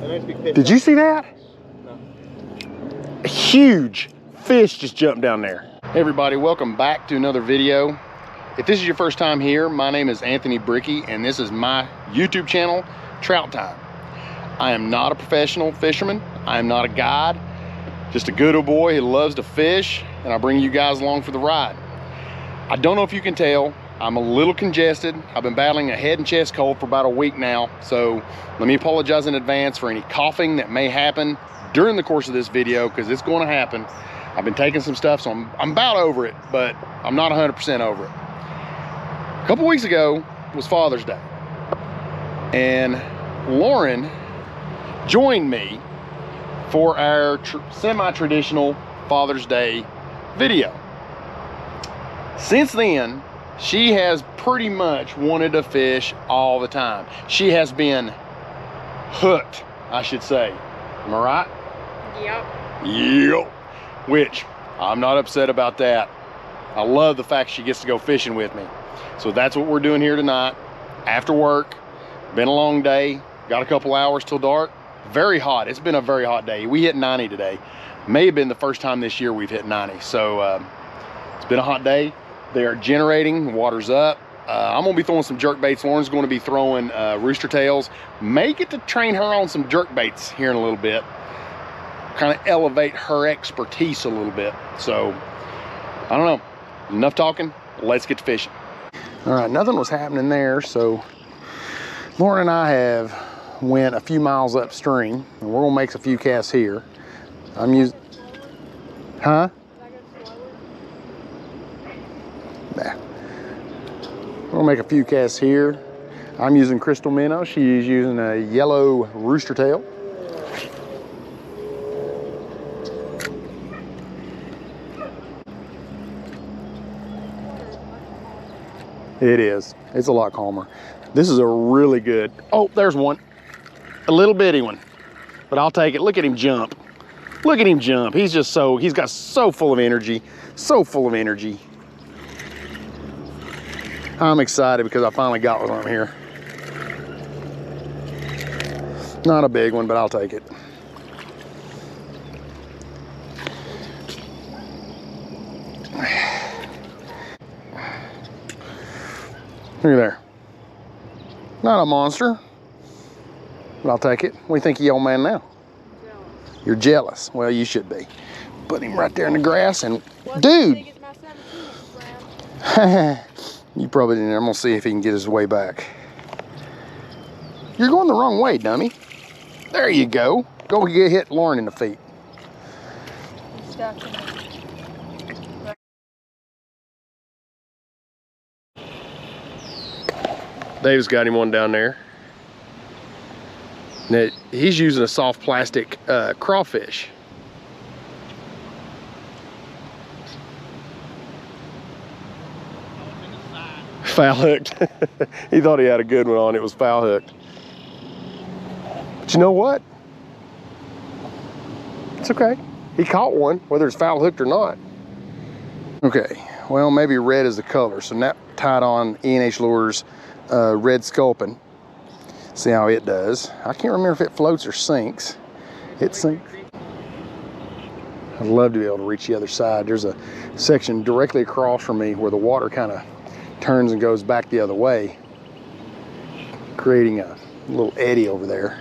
Did you see that? No. A huge fish just jumped down there. Hey everybody, welcome back to another video. If this is your first time here, my name is Anthony Bricky and this is my YouTube channel, Trout Time. I am not a professional fisherman. I am not a guide, just a good old boy who loves to fish, and I bring you guys along for the ride. I don't know if you can tell, I'm a little congested. I've been battling a head and chest cold for about a week now, so let me apologize in advance for any coughing that may happen during the course of this video, because it's going to happen. I've been taking some stuff, so I'm about over it, but I'm not 100% over it. A couple weeks ago was Father's Day, and Lauren joined me for our semi-traditional Father's Day video. Since then, she has pretty much wanted to fish all the time. She has been hooked, I should say. Am I right? Yep. Yep. Which, I'm not upset about that. I love the fact she gets to go fishing with me. So that's what we're doing here tonight. After work, been a long day, got a couple hours till dark. Very hot, it's been a very hot day. We hit 90 today. May have been the first time this year we've hit 90. So it's been a hot day. They are generating, water's up. I'm gonna be throwing some jerk baits. Lauren's gonna be throwing rooster tails. May get to train her on some jerk baits here in a little bit. Kind of elevate her expertise a little bit. So, I don't know, enough talking, let's get to fishing. All right, nothing was happening there, so Lauren and I have went a few miles upstream, and we're gonna make a few casts here. I'm using, huh? Nah. We're gonna make a few casts here. I'm using crystal minnow. She's using a yellow rooster tail. It is. It's a lot calmer. This is a really good, oh, there's one. A little bitty one, but I'll take it. Look at him jump. Look at him jump. He's just he's got so full of energy, so full of energy. I'm excited because I finally got one here. Not a big one, but I'll take it. Look at there. Not a monster, but I'll take it. What do you think of you, old man, now? Jealous. You're jealous. Well, you should be. Put him right there in the grass and, dude. You probably didn't. I'm gonna see if he can get his way back. You're going the wrong way, dummy. There you go. Go get hit Lauren in the feet. Dave's got him one down there. Now, he's using a soft plastic crawfish. Foul hooked. He thought he had a good one on. It was foul hooked. But you know what? It's okay. He caught one, whether it's foul hooked or not. Okay, well, maybe red is the color. So now tied on E&H Lures red sculpin. See how it does. I can't remember if it floats or sinks. It sinks. I'd love to be able to reach the other side. There's a section directly across from me where the water kind of turns and goes back the other way, creating a little eddy over there.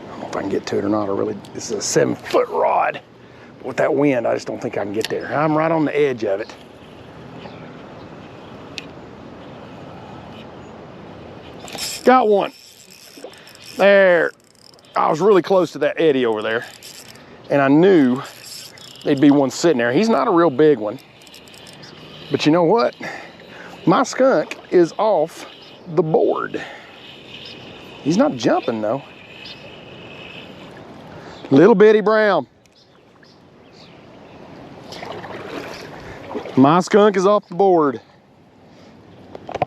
I don't know if I can get to it or not. This is a 7-foot rod. But with that wind, I just don't think I can get there. I'm right on the edge of it. Got one. There. I was really close to that eddy over there, and I knew there'd be one sitting there. He's not a real big one, but you know what? My skunk is off the board. He's not jumping though. Little bitty brown. My skunk is off the board.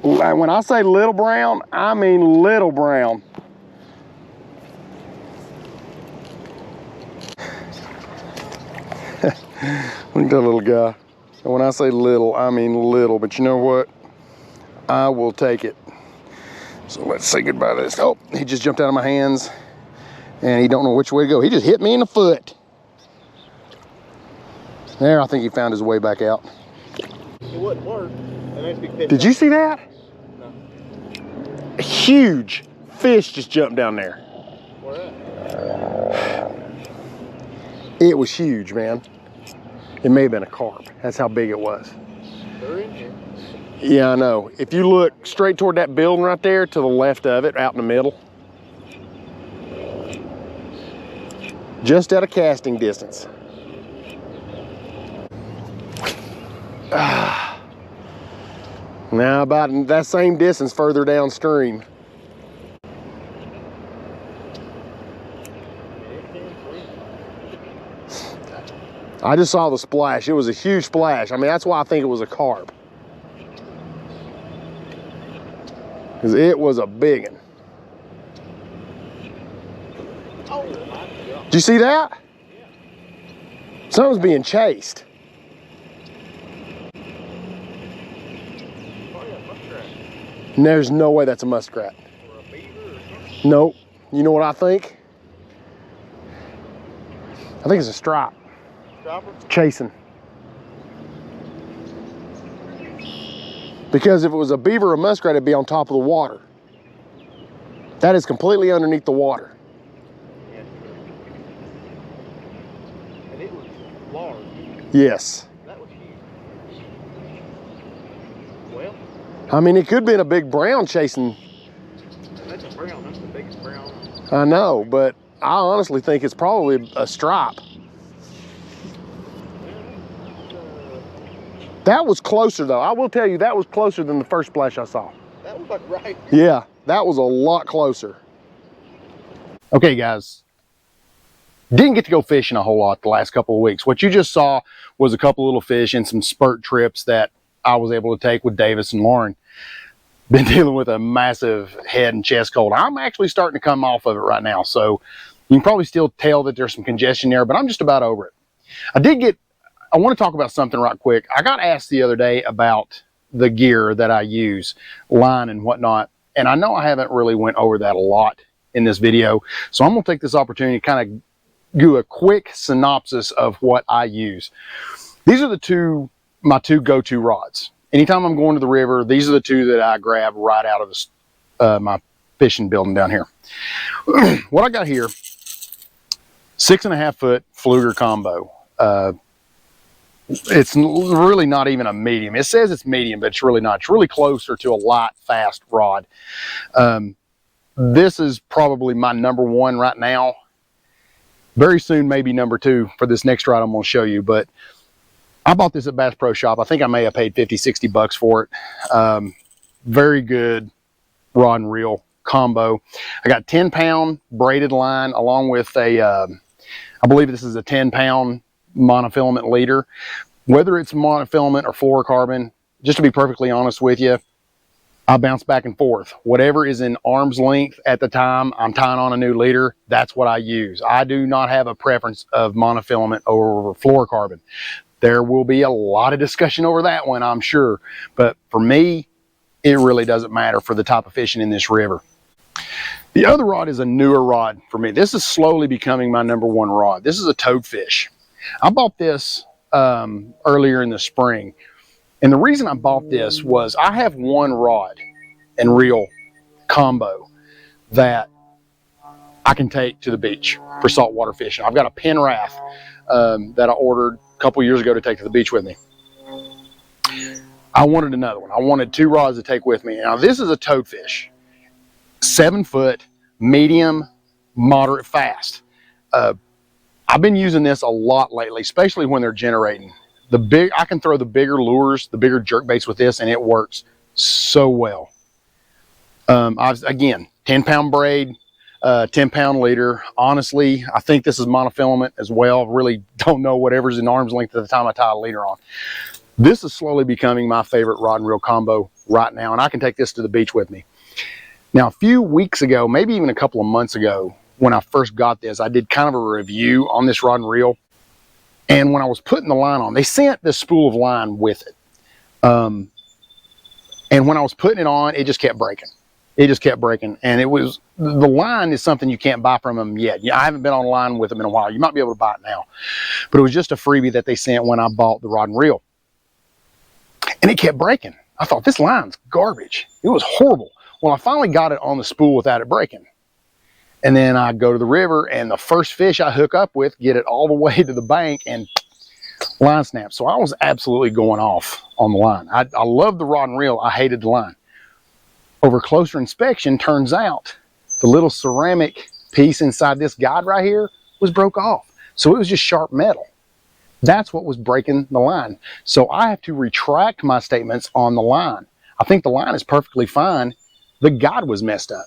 When I say little brown, I mean little brown. Look at that little guy. And when I say little, I mean little. But you know what? I will take it. So let's say goodbye to this. Oh, he just jumped out of my hands and he don't know which way to go. He just hit me in the foot. There, I think he found his way back out. It wouldn't work. Did you see that? No. A huge fish just jumped down there. Where at? It was huge, man. It may have been a carp. That's how big it was. They're in here. Yeah, I know. If you look straight toward that building right there, to the left of it, out in the middle, just at a casting distance. Now about that same distance further downstream. I just saw the splash. It was a huge splash. I mean, that's why I think it was a carp. Because it was a big one. Oh my God. Did you see that? Yeah. Something's being chased. Probably a muskrat. And there's no way that's a muskrat. Or a beaver or something. Nope. You know what I think? I think it's a stripe Striper? chasing. Because if it was a beaver or a muskrat, it'd be on top of the water. That is completely underneath the water. Yeah. And it was large. Yes. That was huge. Well, I mean, it could have been a big brown chasing. that's a brown. That's the biggest brown. I know, but I honestly think it's probably a stripe. That was closer though. I will tell you, that was closer than the first splash I saw. That was like right. Yeah, that was a lot closer. Okay, guys. Didn't get to go fishing a whole lot the last couple of weeks. What you just saw was a couple little fish and some spurt trips that I was able to take with Davis and Lauren. Been dealing with a massive head and chest cold. I'm actually starting to come off of it right now. So you can probably still tell that there's some congestion there, but I'm just about over it. I want to talk about something right quick. I got asked the other day about the gear that I use, line and whatnot. And I know I haven't really went over that a lot in this video. So I'm going to take this opportunity to kind of do a quick synopsis of what I use. These are my two go-to rods. Anytime I'm going to the river, these are the two that I grab right out of my fishing building down here. What I got here, 6.5 foot Fluger combo. It's really not even a medium. It says it's medium, but it's really not. It's really closer to a light, fast rod. This is probably my number one right now. Very soon, maybe number two for this next rod I'm going to show you. But I bought this at Bass Pro Shop. I think I may have paid 50, 60 bucks for it. Very good rod and reel combo. I got 10-pound braided line along with a, I believe this is a 10-pound monofilament leader. Whether it's monofilament or fluorocarbon, just to be perfectly honest with you, I bounce back and forth. Whatever is in arm's length at the time I'm tying on a new leader, that's what I use. I do not have a preference of monofilament over fluorocarbon. There will be a lot of discussion over that one, I'm sure, but for me, it really doesn't matter for the type of fishing in this river. The other rod is a newer rod for me. This is slowly becoming my number one rod. This is a toadfish. I bought this earlier in the spring. And the reason I bought this was I have one rod and reel combo that I can take to the beach for saltwater fishing. I've got a Penrath that I ordered a couple years ago to take to the beach with me. I wanted another one. I wanted two rods to take with me. Now this is a toadfish, 7 foot, medium, moderate, fast. I've been using this a lot lately, especially when they're generating. I can throw the bigger lures, the bigger jerk baits with this, and it works so well. Again, 10-pound braid, 10-pound leader. Honestly, I think this is monofilament as well. Really don't know whatever's in arm's length at the time I tie a leader on. This is slowly becoming my favorite rod and reel combo right now, and I can take this to the beach with me. Now, a few weeks ago, maybe even a couple of months ago, when I first got this, I did kind of a review on this rod and reel. And when I was putting the line on, they sent this spool of line with it. And when I was putting it on, it just kept breaking. It just kept breaking. And the line is something you can't buy from them yet. I haven't been online with them in a while. You might be able to buy it now. But it was just a freebie that they sent when I bought the rod and reel. And it kept breaking. I thought, this line's garbage. It was horrible. Well, I finally got it on the spool without it breaking. And then I go to the river, and the first fish I hook up with, get it all the way to the bank, and line snap. So I was absolutely going off on the line. I loved the rod and reel. I hated the line. Over closer inspection, turns out the little ceramic piece inside this guide right here was broke off. So it was just sharp metal. That's what was breaking the line. So I have to retract my statements on the line. I think the line is perfectly fine. The guide was messed up.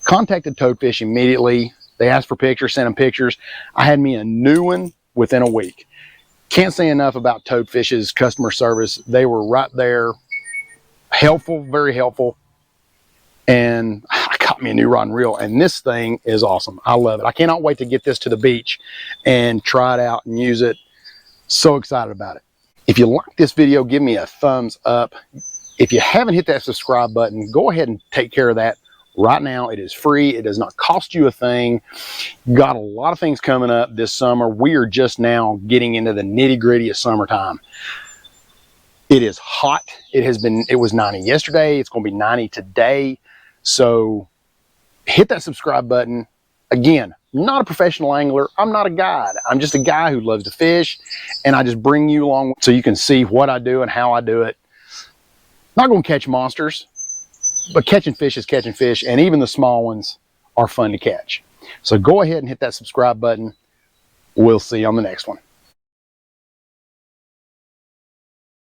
Contacted Toadfish immediately. They asked for pictures, sent them pictures. I had me a new one within a week. Can't say enough about Toadfish's customer service. They were right there, helpful, very helpful. And I got me a new rod and reel, and this thing is awesome. I love it. I cannot wait to get this to the beach and try it out and use it. So excited about it. If you like this video, give me a thumbs up. If you haven't hit that subscribe button, go ahead and take care of that right now. It is free. It does not cost you a thing. Got a lot of things coming up this summer. We are just now getting into the nitty-gritty of summertime. It is hot. It was 90 yesterday. It's going to be 90 today. So hit that subscribe button. Again, I'm not a professional angler. I'm not a guide. I'm just a guy who loves to fish, and I just bring you along so you can see what I do and how I do it. Not going to catch monsters, but catching fish is catching fish, and even the small ones are fun to catch. So go ahead and hit that subscribe button. We'll see you on the next one.